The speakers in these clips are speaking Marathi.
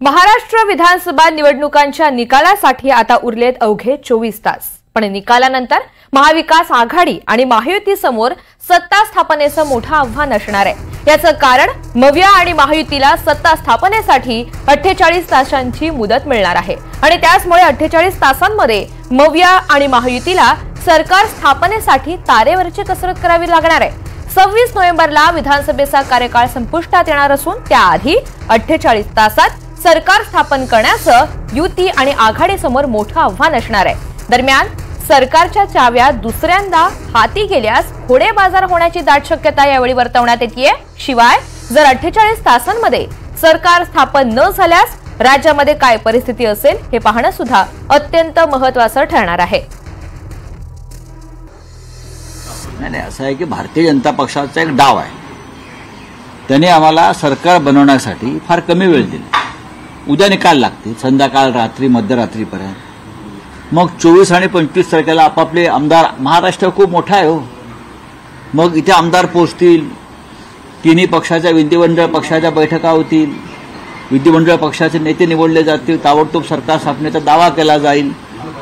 महाराष्ट्र विधानसभा निवडणुकांच्या निकालासाठी आता उरलेत अवघे 24 तास। पण निकालानंतर महाविकास आघाडी आणि महायुती समोर सत्ता स्थापनेचं मोठं आव्हान असणार आहे। याचं कारण मविया आणि महायुतीला सत्ता स्थापनेसाठी 48 तासांची मुदत मिळणार आहे आणि त्यामुळे 48 तासांमध्ये मविया आणि महायुतीला सरकार स्थापनेसाठी तारेवरची कसरत करावी लागणार आहे। 26 नोव्हेंबरला विधानसभेचा कार्यकाळ संपुष्टात येणार असून त्याआधी 48 तासात सरकार स्थापन करण्याचं युती आणि आघाडीसमोर मोठं आव्हान असणार आहे। दरम्यान सरकारच्या चाव्या दुसऱ्यांदा हाती गेल्यास घोडे बाजार होण्याची दाट शक्यता यावेळी वर्तवण्यात येते। शिवाय जर 48 तासांमध्ये सरकार स्थापन न झाल्यास राज्यामध्ये काय परिस्थिती असेल हे पाहणं सुद्धा अत्यंत महत्त्वाचं ठरणार आहे। नाही, असं आहे की भारतीय जनता पक्षाचा एक डाव आहे। त्याने आम्हाला सरकार बनवण्यासाठी फार कमी वेळ दिला। उद्या निकाल लागते संध्याकाळ रात्री मध्यरात्रीपर्यंत। मग 24 आणि 25 तारखेला आपापले आमदार, महाराष्ट्र खूप मोठा आहे हो, मग इथे आमदार पोहोचतील, तिन्ही पक्षाच्या विधिमंडळ पक्षाच्या बैठका होतील, विधिमंडळ पक्षाचे नेते निवडले जातील, ताबडतोब सरकार स्थापनेचा दावा केला जाईल।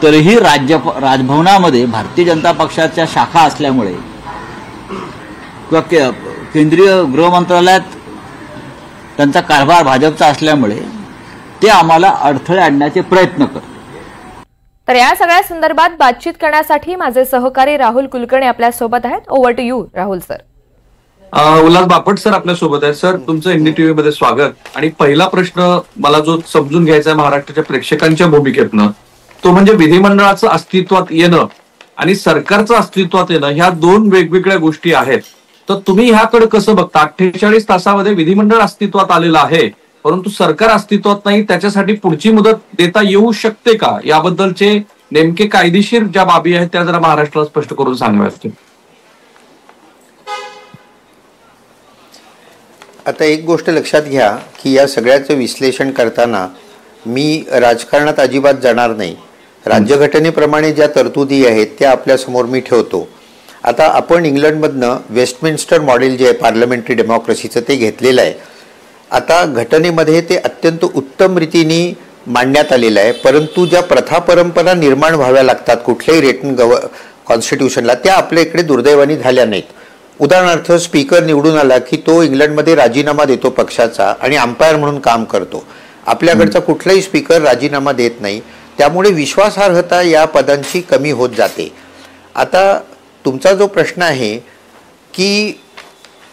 तरीही राजभवनामध्ये भारतीय जनता पक्षाच्या शाखा असल्यामुळे किंवा केंद्रीय गृह मंत्रालयात त्यांचा कारभार भाजपचा असल्यामुळे ते आम्हाला अडथळे आणण्याचे प्रयत्न करतात। तर या सगळ्या संदर्भात बातचीत करण्यासाठी माझे सहकारी राहुल कुलकर्णी आपल्या सोबत आहेत। Over to you Rahul sir. Ulhas Bapat sir आपल्या सोबत आहेत। सर तुमचं एनडीटीव्ही मध्ये स्वागत। आणि पहिला प्रश्न मला जो समजून घ्यायचा आहे महाराष्ट्राच्या प्रेक्षकांच्या भूमिकेतनं, तो म्हणजे विधिमंडळाचं अस्तित्वात येणं आणि सरकारचं अस्तित्वात येणं ह्या दोन वेगवेगळ्या गोष्टी आहेत। तर तुम्ही ह्याकडे कसं बघता? 48 तासामध्ये विधिमंडळ अस्तित्वात आलेलं आहे परंतु सरकार अस्तित्वात नाही, त्याच्यासाठी पुढची मुदत देता येऊ शकते का? याबद्दलचे नेमके कायदेशीर ज्या बाबी आहेत त्या जरा महाराष्ट्राला स्पष्ट करून सांगाव्यात। आता एक गोष्ट लक्षात घ्या की या सगळ्याचं विश्लेषण करताना मी राजकारणात अजिबात जाणार नाही। राज्यघटनेप्रमाणे ज्या तरतुदी आहेत त्या आपल्या समोर मी ठेवतो। आता आपण इंग्लंडमधनं वेस्टमिन्स्टर मॉडेल जे आहे पार्लमेंटरी डेमोक्रेसीचं ते घेतलेलं आहे। आता घटनेमध्ये ते अत्यंत उत्तम रीतीने मांडण्यात आलेलं आहे, परंतु ज्या प्रथा परंपरा निर्माण व्हाव्या लागतात कुठल्याही रिटन कॉन्स्टिट्यूशनला त्या आपल्या इकडे दुर्दैवाने झाल्या नाहीत। उदाहरणार्थ स्पीकर निवडून आला की तो इंग्लंडमध्ये राजीनामा देतो पक्षाचा आणि अंपायर म्हणून काम करतो। आपल्याकडचा कुठलाही स्पीकर राजीनामा देत नाही, त्यामुळे विश्वासार्हता या पदांची कमी होत जाते। आता तुमचा जो प्रश्न आहे की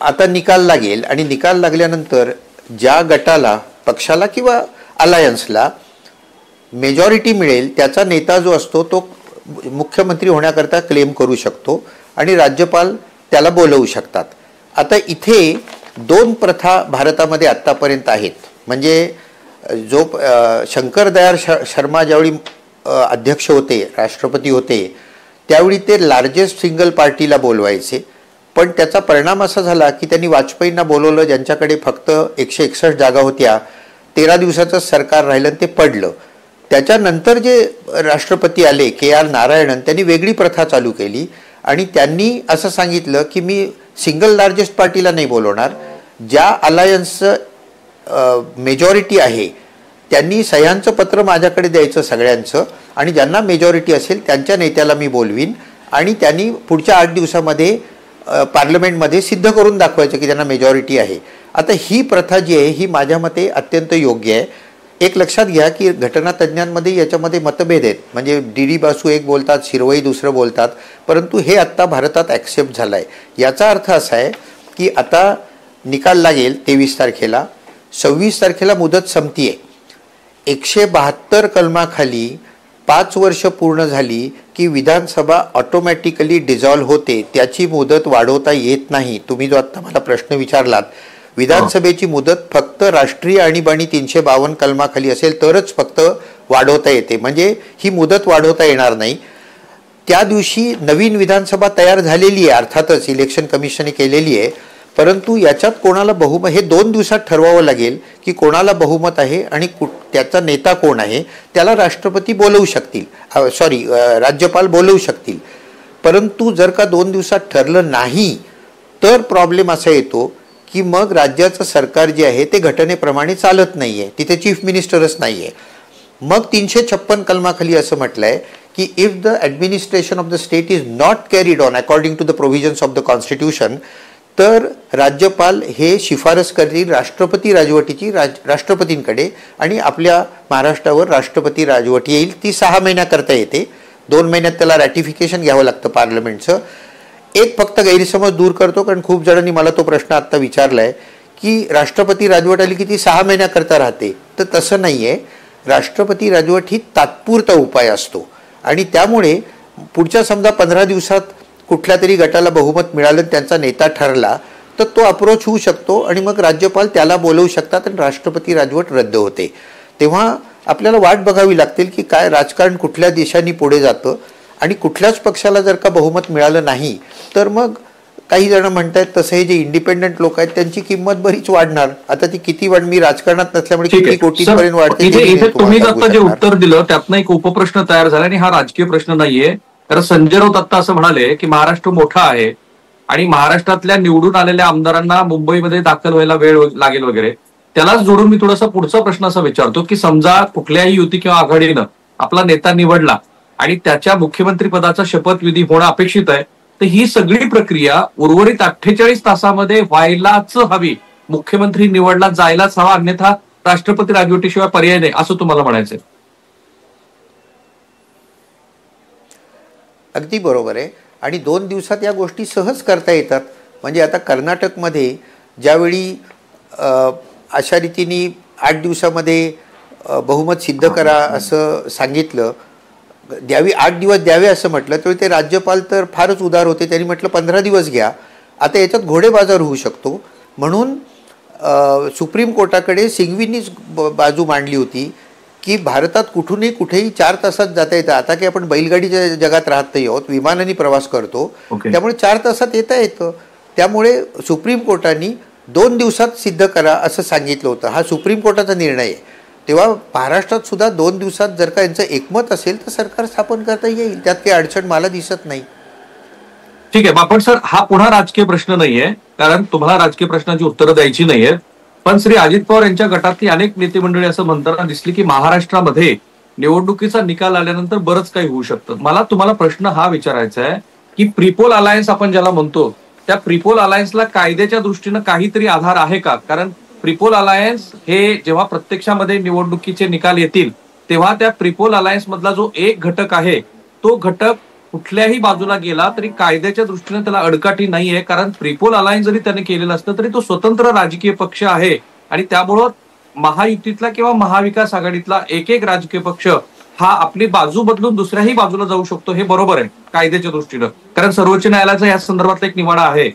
आता निकाल लागेल आणि निकाल लागल्यानंतर ज्या गटाला, पक्षाला किंवा अलायन्सला मेजॉरिटी मिळेल त्याचा नेता जो असतो तो मुख्यमंत्री होण्याकरता क्लेम करू शकतो आणि राज्यपाल त्याला बोलवू शकतात। आता इथे दोन प्रथा भारतामध्ये आत्तापर्यंत आहेत। म्हणजे जो शंकर दयाळ शर्मा ज्यावेळी अध्यक्ष होते, राष्ट्रपती होते, त्यावेळी ते लार्जेस्ट सिंगल पार्टीला बोलवायचे, पण त्याचा परिणाम असा झाला की त्यांनी वाजपेयींना बोलवलं ज्यांच्याकडे फक्त 161 जागा होत्या। 13 दिवसाचं सरकार राहिलं ते पडलं। त्याच्यानंतर जे राष्ट्रपती आले KR नारायणन, त्यांनी वेगळी प्रथा चालू केली आणि त्यांनी असं सांगितलं की मी सिंगल लार्जेस्ट पार्टीला नाही बोलवणार, ज्या अलायन्सचं मेजॉरिटी आहे त्यांनी सह्यांचं पत्र माझ्याकडे द्यायचं सगळ्यांचं आणि ज्यांना मेजॉरिटी असेल त्यांच्या नेत्याला मी बोलवीन आणि त्यांनी पुढच्या 8 दिवसामध्ये पार्लमेंटमध्ये सिद्ध करून दाखवायचं की त्यांना मेजॉरिटी आहे। आता ही प्रथा जी आहे ही माझ्या मते अत्यंत योग्य आहे। एक लक्षात घ्या की घटनातज्ञांमध्ये याच्यामध्ये मतभेद आहेत, म्हणजे DD बासू एक बोलतात, शिरवई दुसरं बोलतात, परंतु हे आत्ता भारतात ॲक्सेप्ट झालं आहे। याचा अर्थ असा आहे की आता निकाल लागेल 23 तारखेला, 26 तारखेला मुदत संपतीये। 172 कलमाखाली 5 वर्ष पूर्ण झाली की विधानसभा ऑटोमॅटिकली डिझॉल्व्ह होते, त्याची मुदत वाढवता येत नाही। तुम्ही जो आत्ता मला प्रश्न विचारलात, विधानसभेची मुदत फक्त राष्ट्रीय आणीबाणी 352 कलमाखाली असेल तरच फक्त वाढवता येते, म्हणजे ही मुदत वाढवता येणार नाही। त्या दिवशी नवीन विधानसभा तयार झालेली आहे, अर्थातच इलेक्शन कमिशनने केलेली आहे, परंतु याच्यात कोणाला बहुमत हे 2 दिवसात ठरवावं लागेल की कोणाला बहुमत आहे आणि त्याचा नेता कोण आहे। त्याला राष्ट्रपती बोलवू शकतील, राज्यपाल बोलवू शकतील, परंतु जर का 2 दिवसात ठरलं नाही तर प्रॉब्लेम असा येतो की मग राज्याचं सरकार जे आहे ते घटनेप्रमाणे चालत नाहीये, तिथे चीफ मिनिस्टरच नाहीये. मग 356 कलमाखाली असं म्हटलंय की if the administration of the state is not carried on according to the provisions of the constitution, तर राज्यपाल हे शिफारस करतील राष्ट्रपती राजवटीची राष्ट्रपतींकडे आणि आपल्या महाराष्ट्रावर राष्ट्रपती राजवट येईल. ती 6 महिन्याकरता येते. 2 महिन्यात त्याला रॅटिफिकेशन घ्यावं लागतं पार्लमेंटचं. एक फक्त गैरसमज दूर करतो, कारण खूप जणांनी मला तो प्रश्न आत्ता विचारला आहे की राष्ट्रपती राजवट आली की ती 6 महिन्याकरता राहते. तर तसं नाही आहे. राष्ट्रपती राजवट ही तात्पुरता उपाय असतो आणि त्यामुळे पुढच्या समजा 15 दिवसात कुठल्या तरी गटाला बहुमत मिळालं, त्यांचा नेता ठरला, तर तो अप्रोच होऊ शकतो आणि मग राज्यपाल त्याला बोलवू शकतात आणि राष्ट्रपती राजवट रद्द होते. तेव्हा आपल्याला वाट बघावी लागतील की काय राजकारण कुठल्या देशांनी पुढे जातं आणि कुठल्याच पक्षाला जर का बहुमत मिळालं नाही तर मग काही जण म्हणतात तसं हे जे इंडिपेंडंट लोक आहेत त्यांची किंमत बरीच वाढणार. आता ती किती मी राजकारणात नसल्यामुळे किती कोटींपर्यंत वाढते. तुम्ही आता जे उत्तर दिलं त्यातनं एक उपप्रश्न तयार झाला आणि हा राजकीय प्रश्न नाहीये. कारण संजय राऊत आता असं म्हणाले की महाराष्ट्र मोठा आहे आणि महाराष्ट्रातल्या निवडून आलेल्या आमदारांना मुंबईमध्ये दाखल व्हायला वेळ लागेल वगैरे. त्यालाच जोडून मी थोडासा पुढचा प्रश्न असा विचारतो की समजा कुठल्याही युती किंवा आघाडीनं आपला नेता निवडला आणि त्याच्या मुख्यमंत्री पदाचा शपथविधी होणं अपेक्षित आहे, तर ही सगळी प्रक्रिया उर्वरित 48 तासामध्ये व्हायलाच हवी. मुख्यमंत्री निवडला जायलाच हवा, अन्यथा राष्ट्रपती राजवटीशिवाय पर्याय नाही असं तुम्हाला म्हणायचंय. अगदी बरोबर आहे. आणि 2 दिवसात या गोष्टी सहज करता येतात. म्हणजे आता कर्नाटकमध्ये ज्यावेळी अशा रीतीने 8 दिवसामध्ये बहुमत सिद्ध करा असं सांगितलं, 8 दिवस द्यावे असं म्हटलं, तर ते राज्यपाल तर फारच उदार होते. त्यांनी म्हटलं 15 दिवस घ्या. आता याच्यात घोडेबाजार होऊ शकतो म्हणून सुप्रीम कोर्टाकडे सिंघवींनीच बाजू मांडली होती की भारतात कुठूनही कुठेही 4 तासात जाता येतं. आता की आपण बैलगाडीच्या जगात राहत नाही आहोत, विमानाने प्रवास करतो, त्यामुळे 4 तासात येता येतं. त्यामुळे सुप्रीम कोर्टाने 2 दिवसात सिद्ध करा असं सांगितलं होतं. हा सुप्रीम कोर्टाचा निर्णय आहे. तेव्हा महाराष्ट्रात सुद्धा 2 दिवसात जर का यांचं एकमत असेल तर सरकार स्थापन करता येईल. त्यात काही अडचण मला दिसत नाही. ठीक आहे बापट सर, हा पुन्हा राजकीय प्रश्न नाहीये, कारण तुम्हाला राजकीय प्रश्नांची उत्तरं द्यायची नाहीये. पण श्री अजित पवार यांच्या गटातली अनेक नेते मंडळी असं म्हणताना दिसली की महाराष्ट्रामध्ये निवडणुकीचा निकाल आल्यानंतर बरंच काही होऊ शकतं. मला तुम्हाला प्रश्न हा विचारायचा आहे की प्रीपोल अलायन्स आपण ज्याला म्हणतो, त्या प्रीपोल अलायन्सला कायद्याच्या दृष्टीनं काहीतरी आधार आहे का? कारण प्रीपोल अलायन्स हे जेव्हा प्रत्यक्षामध्ये निवडणुकीचे निकाल येतील तेव्हा त्या प्रीपोल अलायन्स मधला जो एक घटक आहे तो घटक कुठल्याही बाजूला गेला तरी कायद्याच्या दृष्टीने त्याला अडकाठी नाहीये. कारण प्रीपोल अलायन्स जरी त्याने केलेलं असतं तरी तो स्वतंत्र राजकीय पक्ष आहे आणि त्यामुळं महायुतीतला किंवा महाविकास आघाडीतला एक राजकीय पक्ष हा आपली बाजू बदलून दुसऱ्याही बाजूला जाऊ शकतो. हे बरोबर आहे कायद्याच्या दृष्टीनं, कारण सर्वोच्च न्यायालयाचा या संदर्भातला एक निवाडा आहे.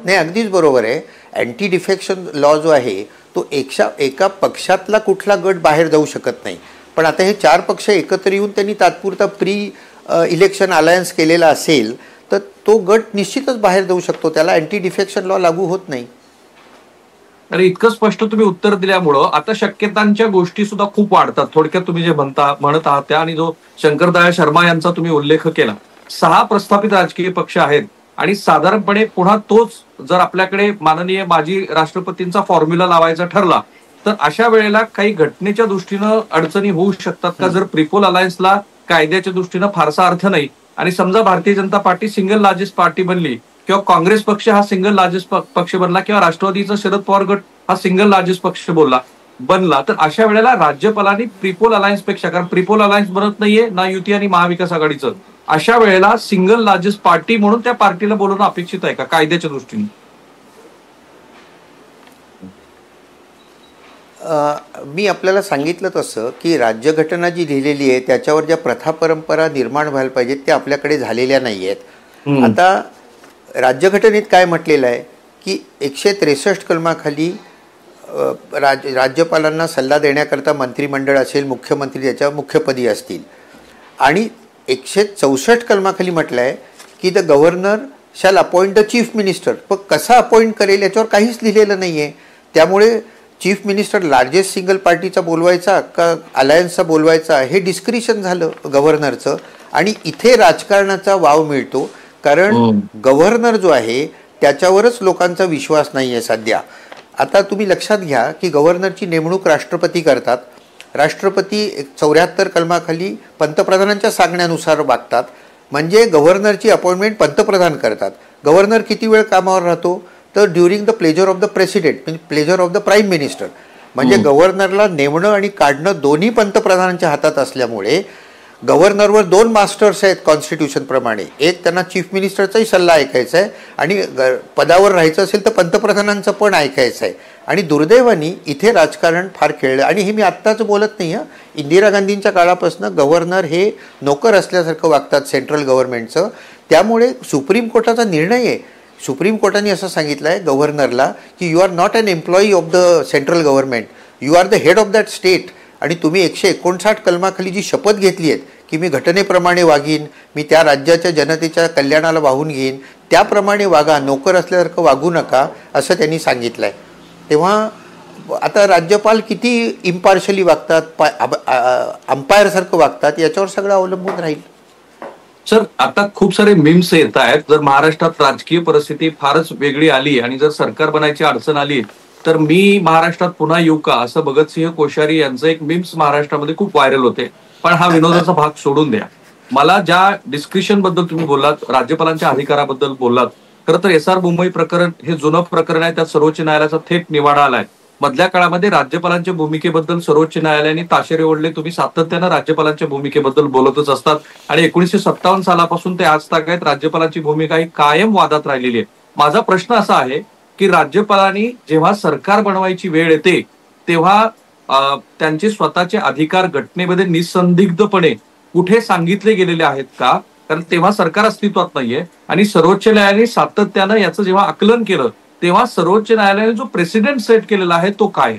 नाही, अगदीच बरोबर आहे. अँटी डिफेक्शन लॉ जो आहे तो एका पक्षातला कुठला गट बाहेर जाऊ शकत नाही. पण आता हे 4 पक्ष एकत्र येऊन त्यांनी तात्पुरता इलेक्शन अलायन्स केलेला असेल तर तो गट निश्चितच बाहेर जाऊ शकतो. त्याला अँटी डिफेक्शन लॉ लागू होत नाही. अरे इतकं स्पष्ट तुम्ही उत्तर दिल्यामुळं आता शक्यतांच्या गोष्टी सुद्धा खूप वाढतात. थोडक्यात तुम्ही जे म्हणत आहात त्या, आणि जो शंकरदयाळ शर्मा यांचा तुम्ही उल्लेख केला, 6 प्रस्थापित राजकीय पक्ष आहेत आणि साधारणपणे पुन्हा तोच जर आपल्याकडे माननीय माजी राष्ट्रपतींचा फॉर्म्युला लावायचा ठरला तर अशा वेळेला काही घटनेच्या दृष्टीनं अडचणी होऊ शकतात का? जर प्रीपोल अलायन्सला कायद्याच्या दृष्टीनं फारसा अर्थ नाही आणि समजा Bharatiya Janata party single largest party बनली किंवा काँग्रेस पक्ष हा सिंगल लार्जेस्ट पक्ष बनला किंवा राष्ट्रवादीचा शरद पवार गट हा सिंगल लार्जेस्ट पक्ष बनला, तर अशा वेळेला राज्यपालांनी प्रीपोल अलायन्स पेक्षा, कारण प्रीपोल अलायन्स बनत नाहीये ना युती आणि महाविकास आघाडीचं, अशा वेळेला सिंगल लार्जेस्ट पार्टी म्हणून त्या पार्टीला बोलवणं अपेक्षित आहे का कायद्याच्या दृष्टीने? मी आपल्याला सांगितलं तसं की राज्यघटना जी लिहिलेली आहे त्याच्यावर ज्या प्रथा परंपरा निर्माण व्हायला पाहिजेत त्या आपल्याकडे झालेल्या नाही आहेत. आता राज्यघटनेत काय म्हटलेलं आहे की 163 कलमाखाली राज्यपालांना सल्ला देण्याकरता मंत्रिमंडळ असेल, मुख्यमंत्री त्याच्या मुख्यपदी असतील, आणि 164 कलमाखाली म्हटलं आहे की the governor shall appoint the chief minister. पण कसा अपॉइंट करेल याच्यावर काहीच लिहिलेलं नाही आहे. त्यामुळे चीफ मिनिस्टर लार्जेस्ट सिंगल पार्टीचा बोलवायचा का अलायन्सचा बोलवायचा हे डिस्क्रिशन झालं गव्हर्नरचं, आणि इथे राजकारणाचा वाव मिळतो. कारण गव्हर्नर जो आहे त्याच्यावरच लोकांचा विश्वास नाही आहे सध्या. आता तुम्ही लक्षात घ्या की गव्हर्नरची नेमणूक राष्ट्रपती करतात. राष्ट्रपती 74 कलमाखाली पंतप्रधानांच्या सांगण्यानुसार वागतात. म्हणजे गव्हर्नरची अपॉइंटमेंट पंतप्रधान करतात. गव्हर्नर किती वेळ कामावर राहतो तर during the pleasure of the president म्हणजे pleasure of the prime minister. म्हणजे गव्हर्नरला नेमणं आणि काढणं दोन्ही पंतप्रधानांच्या हातात असल्यामुळे गव्हर्नरवर 2 मास्टर्स आहेत कॉन्स्टिट्यूशन प्रमाणे. एक त्यांना चीफ मिनिस्टरचाही सल्ला ऐकायचा आहे आणि पदावर राहायचं असेल तर पंतप्रधानांचं पण ऐकायचं आहे. आणि दुर्दैवाने इथे राजकारण फार खेळलं. आणि हे मी आत्ताच बोलत नाही हं, इंदिरा गांधींच्या काळापासून गव्हर्नर हे नोकर असल्यासारखं वागतात सेंट्रल गव्हर्नमेंटचं. त्यामुळे सुप्रीम कोर्टाचा निर्णय आहे. सुप्रीम कोर्टाने असं सांगितलं आहे गव्हर्नरला की you are not an employee of the central government, you are the head of that state. आणि तुम्ही 159 कलमाखाली जी शपथ घेतली आहेत की मी घटनेप्रमाणे वागीन, मी त्या राज्याच्या जनतेच्या कल्याणाला वाहून घेईन, त्याप्रमाणे वागा, नोकर असल्यासारखं वागू नका असं त्यांनी सांगितलं आहे. तेव्हा आता राज्यपाल किती इम्पार्शली वागतात, अंपायरसारखं वागतात याच्यावर सगळं अवलंबून राहील. सर, आता खूप सारे मीम्स येत आहेत. जर महाराष्ट्रात राजकीय परिस्थिती फारच वेगळी आली आणि जर सरकार बनायची अडचण आली तर मी महाराष्ट्रात पुन्हा येऊ का असं भगतसिंह कोश्यारी यांचं एक मीम्स महाराष्ट्रामध्ये खूप व्हायरल होते. पण हा विनोदाचा भाग सोडून द्या. मला ज्या डिस्क्रिप्शन बद्दल तुम्ही बोललात, राज्यपालांच्या अधिकाराबद्दल बोललात, खरं तर SR मुंबई प्रकरण हे जुनं प्रकरण आहे. त्यात सर्वोच्च न्यायालयाचा थेट निवाडा आलाय. मधल्या काळामध्ये राज्यपालांच्या भूमिकेबद्दल सर्वोच्च न्यायालयाने ताशेरे ओढले. तुम्ही सातत्यानं राज्यपालांच्या भूमिकेबद्दल बोलतच असतात आणि 1957 सालापासून ते आज तागायत राज्यपालांची भूमिका ही कायम वादात राहिलेली आहे. माझा प्रश्न असा आहे की राज्यपालांनी जेव्हा सरकार बनवायची वेळ येते तेव्हा त्यांचे स्वतःचे अधिकार घटनेमध्ये निसंदिग्धपणे कुठे सांगितले गेलेले आहेत का? कारण तेव्हा सरकार अस्तित्वात नाहीये आणि सर्वोच्च न्यायालयाने सातत्यानं याचं जेव्हा आकलन केलं तेव्हा सर्वोच्च न्यायालयाने जो प्रेसिडेंट सेट केलेला आहे तो काय?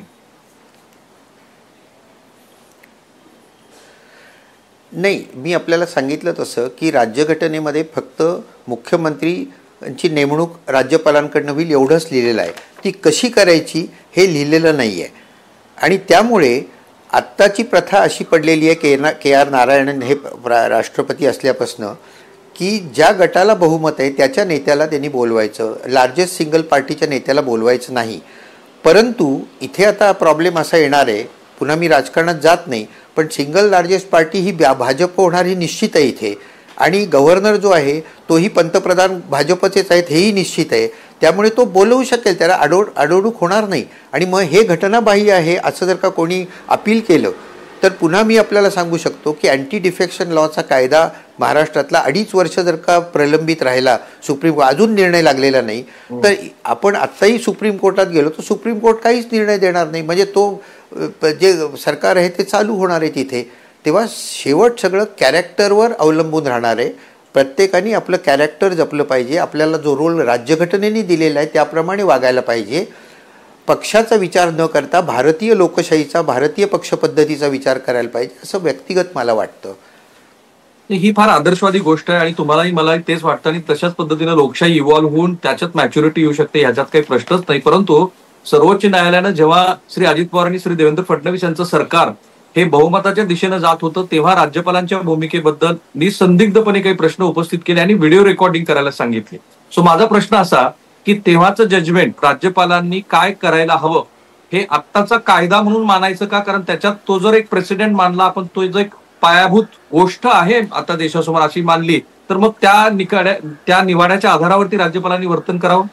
नाही, मी आपल्याला सांगितलं तसं की राज्यघटनेमध्ये फक्त मुख्यमंत्रीची नेमणूक राज्यपालांकडनं होईल एवढंच लिहिलेलं आहे. ती कशी करायची हे लिहिलेलं नाही आहे. आणि त्यामुळे आत्ताची प्रथा अशी पडलेली आहे KR नारायणन हे राष्ट्रपती असल्यापासून की ज्या गटाला बहुमत आहे त्याच्या नेत्याला त्यांनी बोलवायचं, लार्जेस्ट सिंगल पार्टीच्या नेत्याला बोलवायचं नाही. परंतु इथे आता प्रॉब्लेम असा येणार आहे, पुन्हा मी राजकारणात जात नाही, पण सिंगल लार्जेस्ट पार्टी ही भाजप होणार ही निश्चित आहे इथे. आणि गव्हर्नर जो आहे तोही पंतप्रधान भाजपचेच आहेत हेही निश्चित आहे. त्यामुळे तो बोलवू शकेल, त्याला आडोडूक होणार नाही. आणि मग हे घटनाबाह्य आहे असं जर का कोणी अपील केलं तर पुन्हा मी आपल्याला सांगू शकतो की अँटी डिफेक्शन लॉचा कायदा महाराष्ट्रातला 2.5 वर्ष जर का प्रलंबित राहिला, सुप्रीम अजून निर्णय लागलेला नाही, तर आपण आत्ताही सुप्रीम कोर्टात गेलो तर सुप्रीम कोर्ट काहीच निर्णय देणार नाही. म्हणजे तो जे सरकार आहे ते चालू होणार आहे तिथे. तेव्हा शेवट सगळं कॅरेक्टरवर अवलंबून राहणार आहे. प्रत्येकाने आपलं कॅरेक्टर जपलं पाहिजे. आपल्याला जो रोल राज्यघटनेने दिलेला आहे त्याप्रमाणे वागायला पाहिजे. पक्षाचा विचार न करता भारतीय लोकशाहीचा, भारतीय पक्षपद्धतीचा विचार करायला पाहिजे असं व्यक्तिगत मला वाटतं. ही फार आदर्शवादी गोष्ट आहे आणि तुम्हालाही मलाही तेच वाटतं आणि तशाच पद्धतीनं लोकशाही इव्हॉल्व्ह होऊन त्याच्यात मॅच्युरिटी येऊ शकते, ह्याच्यात काही प्रश्नच नाही. परंतु सर्वोच्च न्यायालयानं जेव्हा श्री अजित पवार आणि श्री देवेंद्र फडणवीस यांचं सरकार हे बहुमताच्या दिशेनं जात होतं तेव्हा राज्यपालांच्या भूमिकेबद्दल निसंदिग्धपणे काही प्रश्न उपस्थित केले आणि व्हिडिओ रेकॉर्डिंग करायला सांगितले. सो माझा प्रश्न असा की तेव्हाचं जजमेंट राज्यपालांनी काय करायला हवं हे आत्ताचा कायदा म्हणून मानायचं का? कारण त्याच्यात तो जर एक प्रेसिडेंट मानला आपण, तो जो एक पायाभूत गोष्ट आहे आता देशासमोर अशी मानली तर मग त्या निवाड्याच्या आधारावरती राज्यपालांनी वर्तन करावं.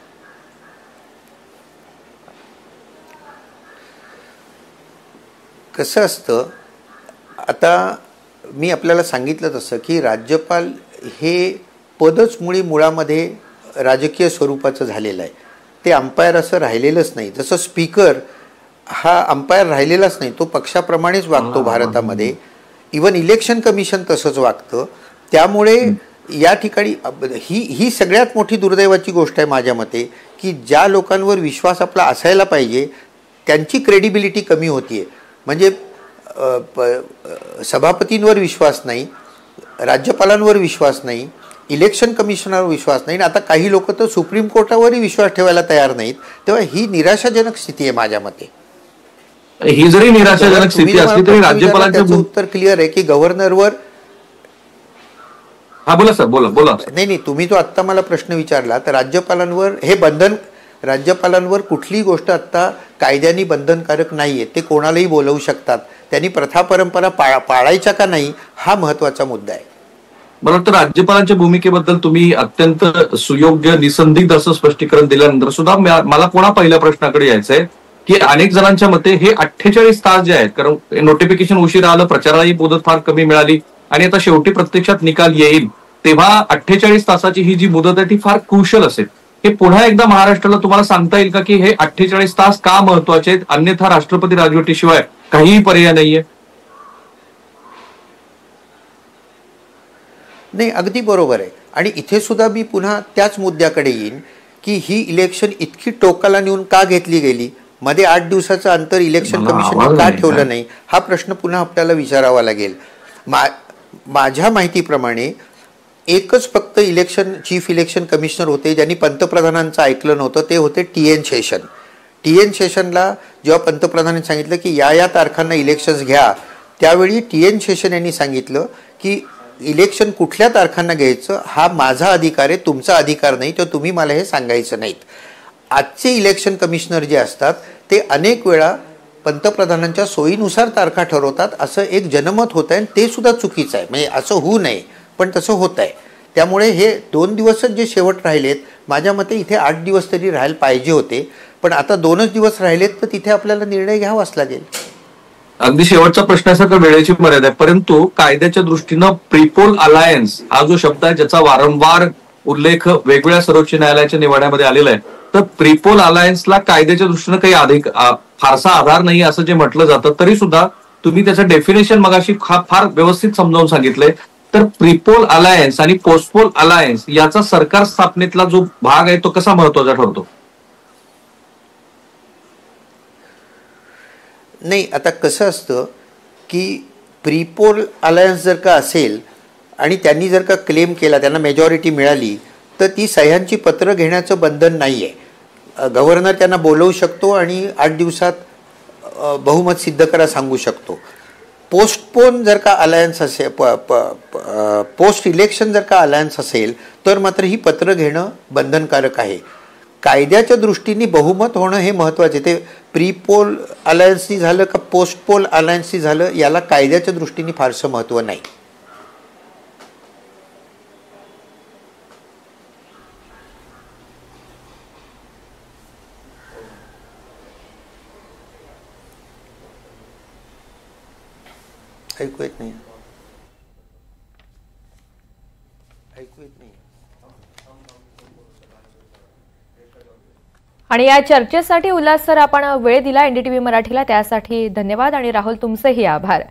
कसं असतं, आता मी आपल्याला सांगितलं तसं की राज्यपाल हे पदच मुळामध्ये राजकीय स्वरूपाचं झालेलं आहे. ते अंपायर असं राहिलेलंच नाही. जसं स्पीकर हा अंपायर राहिलेलाच नाही, तो पक्षाप्रमाणेच वागतो भारतामध्ये. इवन इलेक्शन कमिशन तसंच वागतं. त्यामुळे या ठिकाणी ही सगळ्यात मोठी दुर्दैवाची गोष्ट आहे माझ्या मते की ज्या लोकांवर विश्वास आपला असायला पाहिजे त्यांची क्रेडिबिलिटी कमी होतीये. म्हणजे सभापतींवर विश्वास नाही, राज्यपालांवर विश्वास नाही, इलेक्शन कमिशनरवर विश्वास नाही, आता काही लोक तर सुप्रीम कोर्टावरही विश्वास ठेवायला तयार नाहीत. तेव्हा ही निराशाजनक स्थिती आहे माझ्या मते. ही जरी निराशाजनक स्थिती असली तरी राज्यपालांचं उत्तर क्लिअर आहे की गव्हर्नरवर हा बोला सर, बोला बोला. नाही, तुम्ही जो आत्ता मला प्रश्न विचारला तर राज्यपालांवर हे बंधन, राज्यपालांवर कुठलीही गोष्ट आत्ता कायद्याने बंधनकारक नाहीये. ते कोणालाही बोलवू शकतात. त्यांनी प्रथा परंपरा पाळायच्या का नाही हा महत्वाचा मुद्दा आहे. मला वाटतं राज्यपालांच्या भूमिकेबद्दल तुम्ही अत्यंत सुयोग्य निसंदिग्ध असं स्पष्टीकरण दिल्यानंतर सुद्धा मला पुन्हा पहिल्या प्रश्नाकडे यायचंय की अनेक जणांच्या मते हे 48 तास जे आहेत, कारण नोटिफिकेशन उशिरा आलं, प्रचारालाही मुदत फार कमी मिळाली आणि आता शेवटी प्रत्यक्षात निकाल येईल तेव्हा 48 तासाची ही जी मुदत आहे ती फार क्रुशल असेल. हे पुन्हा एकदा महाराष्ट्राला तुम्हाला सांगता येईल का की हे 48 तास का महत्वाचे आहेत, अन्यथा राष्ट्रपती राजवटीशिवाय काहीही पर्याय नाहीये? नाही, अगदी बरोबर आहे. आणि इथे सुद्धा मी पुन्हा त्याच मुद्द्याकडे येईन की ही इलेक्शन इतकी टोकाला नेऊन का घेतली गेली, मध्ये 8 दिवसाचं अंतर इलेक्शन कमिशनने का ठेवलं नाही हा प्रश्न पुन्हा आपल्याला विचारावा लागेल. माझ्या माहितीप्रमाणे एकच फक्त चीफ इलेक्शन कमिशनर होते ज्यांनी पंतप्रधानांचं ऐकलं नव्हतं, ते होते TN शेषन. TN शेषनला जेव्हा पंतप्रधानांनी सांगितलं की या तारखांना इलेक्शन्स घ्या, त्यावेळी TN शेषन यांनी सांगितलं की इलेक्शन कुठल्या तारखांना घ्यायचं हा माझा अधिकार आहे, तुमचा अधिकार नाही, तर तुम्ही मला हे सांगायचं नाहीत. आजचे इलेक्शन कमिशनर जे असतात ते अनेक वेळा पंतप्रधानांच्या सोयीनुसार तारखा ठरवतात, असं एक जनमत होत आहे आणि ते सुद्धा चुकीचं आहे. म्हणजे असं होऊ नये पण तसं होत आहे. त्यामुळे हे 2 दिवसच जे शेवट राहिलेत, माझ्या मते इथे 8 दिवस तरी राहायला पाहिजे होते, पण आता 2च दिवस राहिलेत तर तिथे आपल्याला निर्णय घ्यावाच लागेल. अगदी शेवटचा प्रश्न असा तर वेळेची मर्यादा आहे, परंतु कायद्याच्या दृष्टीनं प्रीपोल अलायन्स हा जो शब्द आहे ज्याचा वारंवार उल्लेख वेगवेगळ्या सर्वोच्च न्यायालयाच्या निवाड्यामध्ये आलेला आहे, तर प्रीपोल अलायन्सला कायद्याच्या दृष्टीनं काही फारसा आधार नाही असं जे म्हटलं जातं, तरी सुद्धा तुम्ही त्याचं डेफिनेशन मगाशी फार व्यवस्थित समजावून सांगितलंय. तर प्रीपोल अलायन्स आणि पोस्टपोल अलायन्स याचा सरकार स्थापनेतला जो भाग आहे तो कसा महत्वाचा ठरतो? नाही, आता कसं असतं की प्रीपोल अलायन्स जर का असेल आणि त्यांनी जर का क्लेम केला, त्यांना मेजॉरिटी मिळाली, तर ती सह्यांची पत्र घेण्याचं बंधन नाही आहे. गव्हर्नर त्यांना बोलवू शकतो आणि 8 दिवसात बहुमत सिद्ध करा सांगू शकतो. पोस्टपोन जर का अलायन्स असेल, पोस्ट इलेक्शन जर का अलायन्स असेल तर मात्र ही पत्र घेणं बंधनकारक आहे. कायद्याच्या दृष्टीने बहुमत होणं हे महत्त्वाचे. ते प्रीपोल अलायन्सनी झालं का पोस्टपोल अलायन्सनी झालं याला कायद्याच्या दृष्टीने फारसं महत्त्व नाही. ऐकू येत नाही. आणि या चर्चेसाठी उल्हास सर आपण वेळ दिला NDTV मराठीला, त्यासाठी धन्यवाद. आणि राहुल तुमचेही आभार.